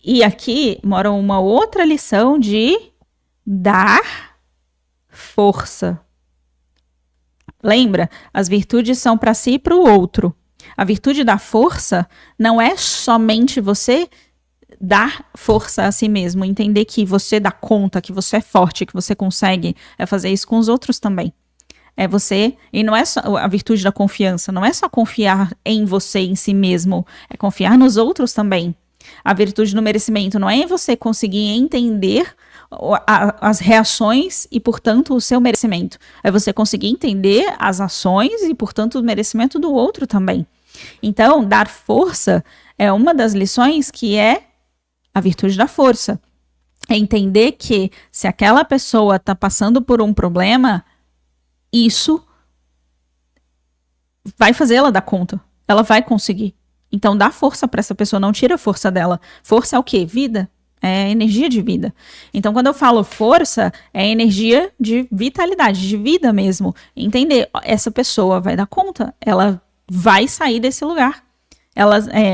E aqui mora uma outra lição de dar força. Lembra? As virtudes são para si e para o outro. A virtude da força não é somente você dar força a si mesmo, entender que você dá conta, que você é forte, que você consegue, é fazer isso com os outros também. É você, e não é só a virtude da confiança, não é só confiar em você, em si mesmo, é confiar nos outros também. A virtude do merecimento não é em você conseguir entender as reações e, portanto, o seu merecimento. É você conseguir entender as ações e, portanto, o merecimento do outro também. Então, dar força é uma das lições que é a virtude da força. É entender que se aquela pessoa está passando por um problema, isso vai fazer ela dar conta. Ela vai conseguir. Então, dá força para essa pessoa, não tira a força dela. Força é o quê? Vida. É energia de vida. Então, quando eu falo força, é energia de vitalidade, de vida mesmo. Entender, essa pessoa vai dar conta, ela vai sair desse lugar.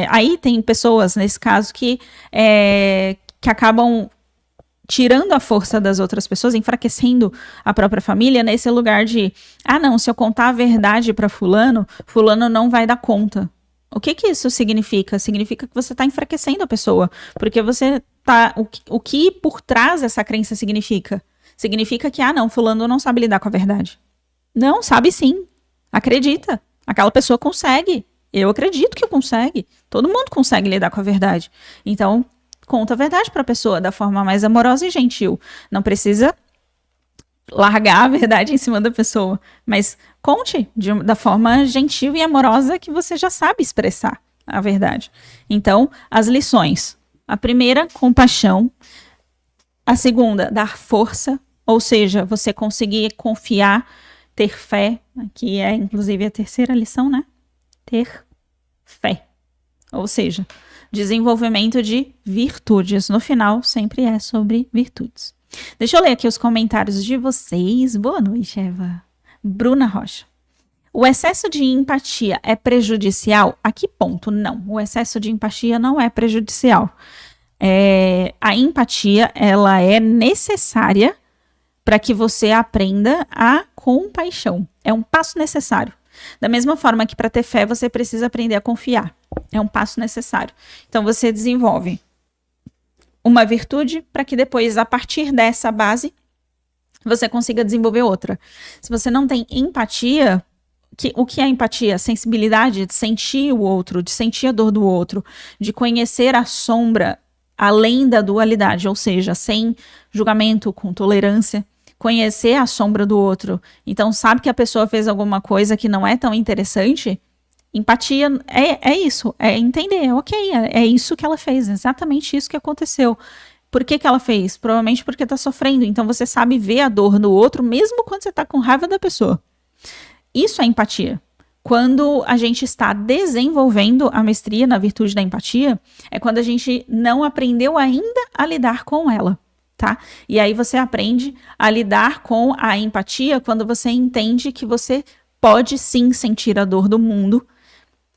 Aí tem pessoas, nesse caso, que acabam tirando a força das outras pessoas, enfraquecendo a própria família nesse lugar de, não, se eu contar a verdade para fulano não vai dar conta. O que isso significa? Significa que você está enfraquecendo a pessoa, porque você tá... O que por trás dessa crença significa? Significa que, não, fulano não sabe lidar com a verdade. Não, sabe sim. Acredita. Aquela pessoa consegue. Eu acredito que consegue. Todo mundo consegue lidar com a verdade. Então, conta a verdade para a pessoa da forma mais amorosa e gentil. Não precisa largar a verdade em cima da pessoa, mas conte da forma gentil e amorosa que você já sabe expressar a verdade. Então, as lições. A primeira, compaixão. A segunda, dar força, ou seja, você conseguir confiar, ter fé, que é inclusive a terceira lição, né? Ter fé. Ou seja, desenvolvimento de virtudes. No final, sempre é sobre virtudes. Deixa eu ler aqui os comentários de vocês. Boa noite, Eva. Bruna Rocha. O excesso de empatia é prejudicial? A que ponto? Não. O excesso de empatia não é prejudicial. A empatia, ela é necessária para que você aprenda a compaixão. É um passo necessário. Da mesma forma que para ter fé, você precisa aprender a confiar. É um passo necessário. Então, você desenvolve uma virtude para que depois, a partir dessa base, você consiga desenvolver outra. Se você não tem empatia, o que é empatia? Sensibilidade de sentir o outro, de sentir a dor do outro, de conhecer a sombra além da dualidade, ou seja, sem julgamento, com tolerância, conhecer a sombra do outro. Então, sabe que a pessoa fez alguma coisa que não é tão interessante? Empatia é isso, é entender, ok, é isso que ela fez, exatamente isso que aconteceu. Por que ela fez? Provavelmente porque está sofrendo, então você sabe ver a dor do outro, mesmo quando você está com raiva da pessoa. Isso é empatia. Quando a gente está desenvolvendo a mestria na virtude da empatia, é quando a gente não aprendeu ainda a lidar com ela, tá? E aí você aprende a lidar com a empatia quando você entende que você pode sim sentir a dor do mundo.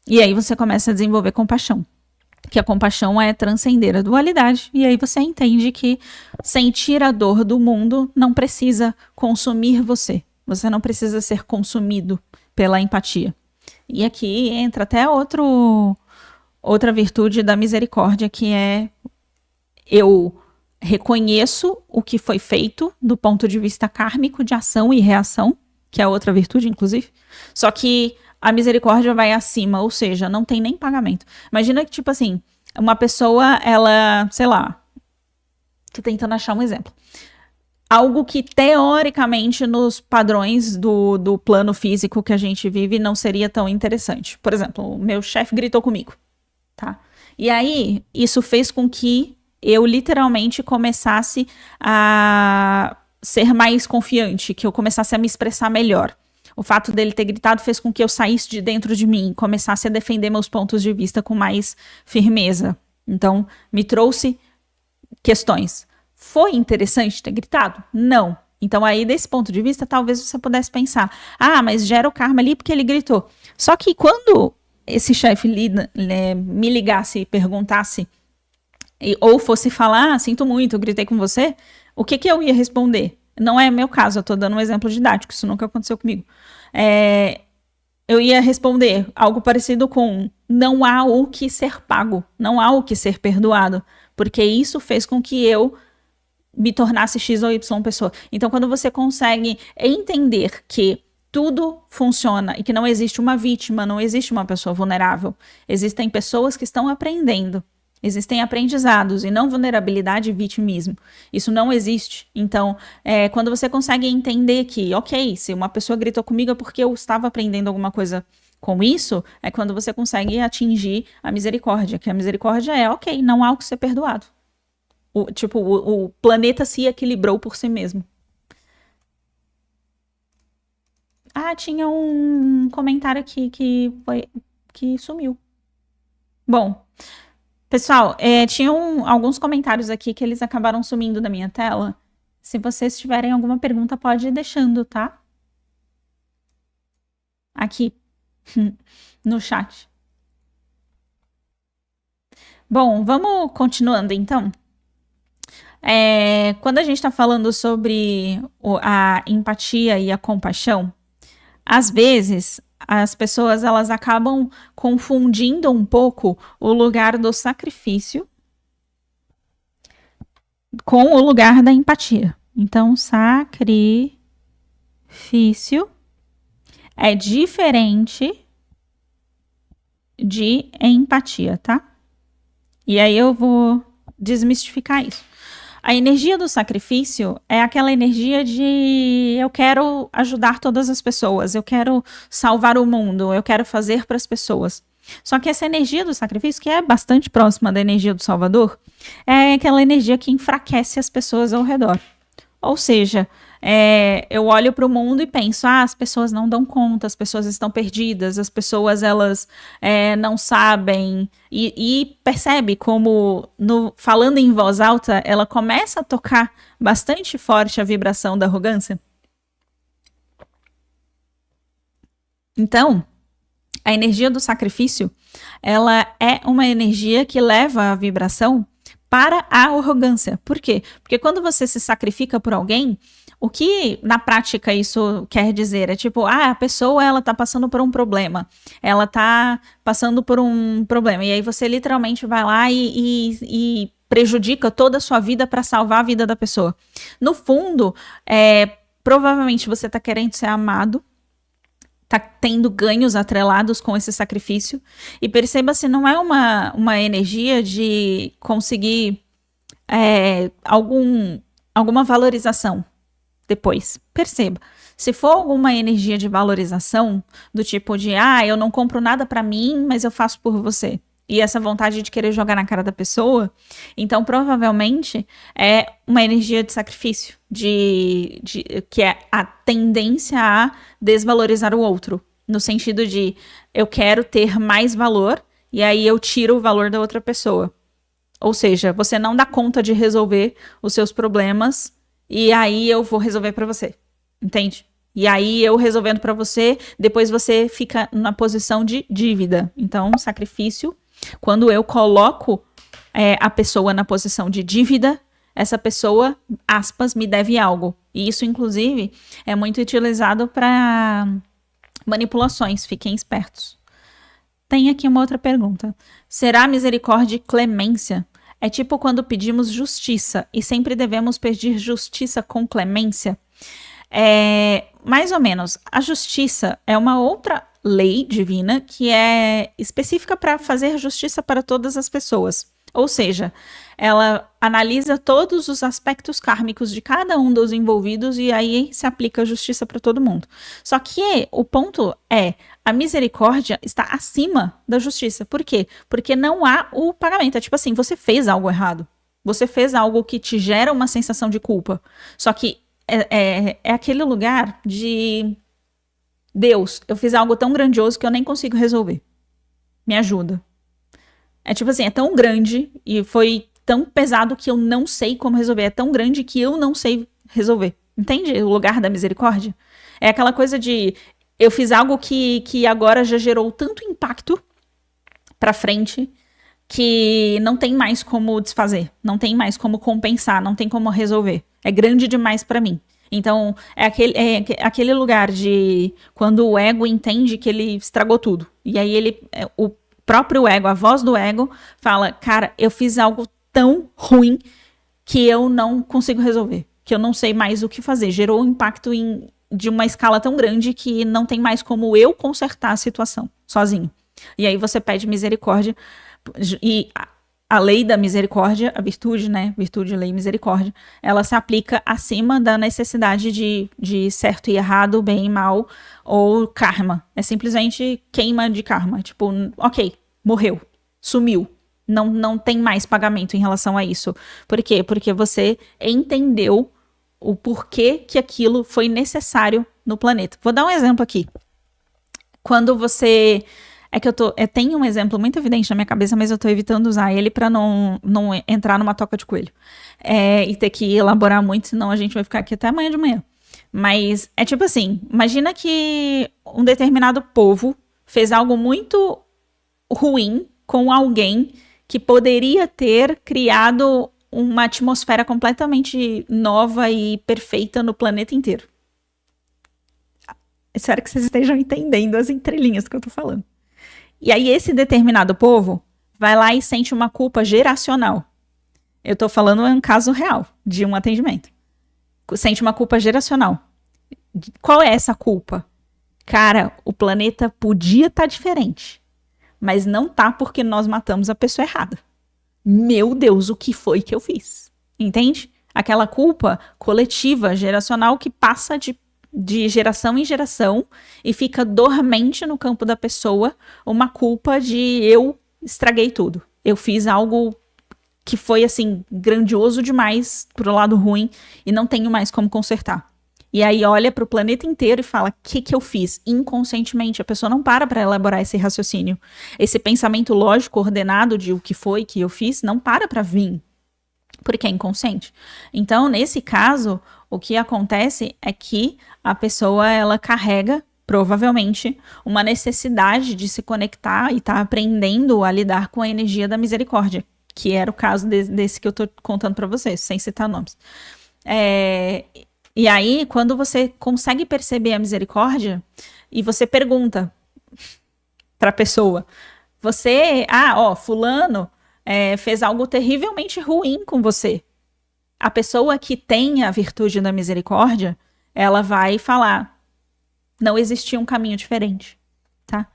E aí você começa a desenvolver compaixão. Que a compaixão é transcender a dualidade. E aí você entende que sentir a dor do mundo não precisa consumir você. Você não precisa ser consumido pela empatia. E aqui entra até outra virtude da misericórdia, que é eu reconheço o que foi feito do ponto de vista kármico de ação e reação, que é outra virtude, inclusive. Só que a misericórdia vai acima, ou seja, não tem nem pagamento. Imagina que, tipo assim, uma pessoa, ela, sei lá, tô tentando achar um exemplo. Algo que, teoricamente, nos padrões do plano físico que a gente vive, não seria tão interessante. Por exemplo, o meu chefe gritou comigo, tá? E aí, isso fez com que eu, literalmente, começasse a ser mais confiante, que eu começasse a me expressar melhor. O fato dele ter gritado fez com que eu saísse de dentro de mim, começasse a defender meus pontos de vista com mais firmeza. Então, me trouxe questões. Foi interessante ter gritado? Não. Então, aí, desse ponto de vista, talvez você pudesse pensar, mas gera o karma ali porque ele gritou. Só que quando esse chefe me ligasse e perguntasse ou fosse falar, sinto muito, eu gritei com você, o que eu ia responder? Não é meu caso, eu tô dando um exemplo didático, isso nunca aconteceu comigo. Eu ia responder algo parecido com: não há o que ser pago, não há o que ser perdoado, porque isso fez com que eu me tornasse X ou Y pessoa. Então, quando você consegue entender que tudo funciona e que não existe uma vítima, não existe uma pessoa vulnerável, existem pessoas que estão aprendendo, existem aprendizados e não vulnerabilidade e vitimismo. Isso não existe. Então, quando você consegue entender que, ok, se uma pessoa gritou comigo é porque eu estava aprendendo alguma coisa com isso, é quando você consegue atingir a misericórdia, que a misericórdia é, ok, não há o que ser perdoado. O planeta se equilibrou por si mesmo. Ah, tinha um comentário aqui que sumiu. Bom, pessoal, tinham alguns comentários aqui que eles acabaram sumindo da minha tela. Se vocês tiverem alguma pergunta, pode ir deixando, tá? Aqui no chat. Bom, vamos continuando então. Quando a gente está falando sobre a empatia e a compaixão, às vezes as pessoas elas acabam confundindo um pouco o lugar do sacrifício com o lugar da empatia. Então, sacrifício é diferente de empatia, tá? E aí eu vou desmistificar isso. A energia do sacrifício é aquela energia de eu quero ajudar todas as pessoas, eu quero salvar o mundo, eu quero fazer para as pessoas. Só que essa energia do sacrifício, que é bastante próxima da energia do Salvador, é aquela energia que enfraquece as pessoas ao redor. Ou seja, eu olho para o mundo e penso, as pessoas não dão conta, as pessoas estão perdidas, as pessoas elas não sabem, e percebe como, falando em voz alta, ela começa a tocar bastante forte a vibração da arrogância. Então, a energia do sacrifício, ela é uma energia que leva a vibração para a arrogância. Por quê? Porque quando você se sacrifica por alguém, o que na prática isso quer dizer? É tipo, a pessoa ela tá passando por um problema, ela tá passando por um problema, e aí você literalmente vai lá e prejudica toda a sua vida para salvar a vida da pessoa. No fundo, provavelmente você tá querendo ser amado, tá tendo ganhos atrelados com esse sacrifício. E perceba se não é uma energia de conseguir alguma valorização depois. Perceba. Se for alguma energia de valorização, do tipo de, eu não compro nada para mim, mas eu faço por você. E essa vontade de querer jogar na cara da pessoa, então provavelmente é uma energia de sacrifício, que é a tendência a desvalorizar o outro, no sentido de eu quero ter mais valor e aí eu tiro o valor da outra pessoa. Ou seja, você não dá conta de resolver os seus problemas e aí eu vou resolver para você, entende? E aí eu resolvendo para você, depois você fica na posição de dívida. Então, sacrifício. Quando eu coloco a pessoa na posição de dívida, essa pessoa, aspas, me deve algo. E isso, inclusive, é muito utilizado para manipulações. Fiquem espertos. Tem aqui uma outra pergunta. Será misericórdia e clemência? É tipo quando pedimos justiça e sempre devemos pedir justiça com clemência? Mais ou menos. A justiça é uma outra lei divina que é específica para fazer justiça para todas as pessoas. Ou seja, ela analisa todos os aspectos kármicos de cada um dos envolvidos e aí se aplica a justiça para todo mundo. Só que o ponto é, a misericórdia está acima da justiça. Por quê? Porque não há o pagamento. É tipo assim, você fez algo errado. Você fez algo que te gera uma sensação de culpa. Só que é aquele lugar de Deus, eu fiz algo tão grandioso que eu nem consigo resolver. Me ajuda. É tipo assim, é tão grande e foi tão pesado que eu não sei como resolver. É tão grande que eu não sei resolver. Entende o lugar da misericórdia? É aquela coisa de eu fiz algo que agora já gerou tanto impacto pra frente que não tem mais como desfazer, não tem mais como compensar, não tem como resolver. É grande demais para mim. Então, é aquele lugar de quando o ego entende que ele estragou tudo. E aí o próprio ego, a voz do ego, fala, cara, eu fiz algo tão ruim que eu não consigo resolver, que eu não sei mais o que fazer. Gerou um impacto de uma escala tão grande que não tem mais como eu consertar a situação sozinho. E aí você pede misericórdia. E a lei da misericórdia, a virtude, né? Virtude, lei e misericórdia, ela se aplica acima da necessidade de certo e errado, bem e mal, ou karma. É simplesmente queima de karma. Tipo, ok, morreu, sumiu. Não tem mais pagamento em relação a isso. Por quê? Porque você entendeu o porquê que aquilo foi necessário no planeta. Vou dar um exemplo aqui. Quando você... tenho um exemplo muito evidente na minha cabeça, mas eu tô evitando usar ele para não entrar numa toca de coelho. E ter que elaborar muito, senão a gente vai ficar aqui até amanhã de manhã. Mas é tipo assim, imagina que um determinado povo fez algo muito ruim com alguém que poderia ter criado uma atmosfera completamente nova e perfeita no planeta inteiro. Espero que vocês estejam entendendo as entrelinhas que eu tô falando. E aí esse determinado povo vai lá e sente uma culpa geracional. Eu tô falando um caso real de um atendimento. Sente uma culpa geracional. Qual é essa culpa? Cara, o planeta podia estar diferente, mas não tá porque nós matamos a pessoa errada. Meu Deus, o que foi que eu fiz? Entende? Aquela culpa coletiva, geracional, que passa de geração em geração e fica dormente no campo da pessoa, uma culpa de eu estraguei tudo. Eu fiz algo que foi, assim, grandioso demais pro lado ruim e não tenho mais como consertar. E aí olha pro planeta inteiro e fala, o que eu fiz? Inconscientemente, a pessoa não para elaborar esse raciocínio. Esse pensamento lógico, ordenado de o que foi que eu fiz, não para vir. Porque é inconsciente. Então, nesse caso, o que acontece é que a pessoa, ela carrega, provavelmente, uma necessidade de se conectar e tá aprendendo a lidar com a energia da misericórdia, que era o caso desse que eu tô contando para vocês, sem citar nomes. E aí, quando você consegue perceber a misericórdia, e você pergunta pra pessoa, fulano fez algo terrivelmente ruim com você. A pessoa que tem a virtude da misericórdia, ela vai falar, não existia um caminho diferente, tá?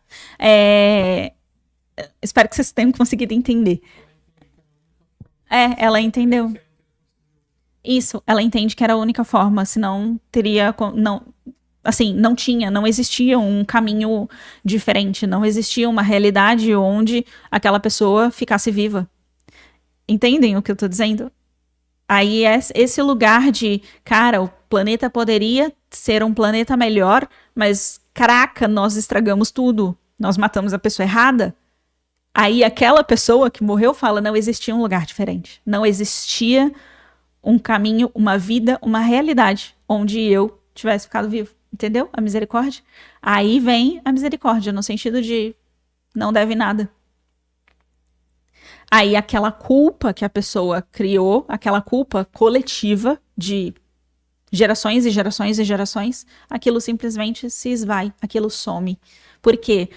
Espero que vocês tenham conseguido entender. Ela entendeu. Isso, ela entende que era a única forma, senão teria... não existia um caminho diferente, não existia uma realidade onde aquela pessoa ficasse viva. Entendem o que eu tô dizendo? Aí é esse lugar de, cara, o planeta poderia ser um planeta melhor, mas, caraca, nós estragamos tudo, nós matamos a pessoa errada. Aí aquela pessoa que morreu fala, não existia um lugar diferente, não existia um caminho, uma vida, uma realidade onde eu tivesse ficado vivo. Entendeu? A misericórdia. Aí vem a misericórdia, no sentido de não deve nada. Aí aquela culpa que a pessoa criou, aquela culpa coletiva de gerações e gerações e gerações, aquilo simplesmente se esvai, aquilo some. Por quê?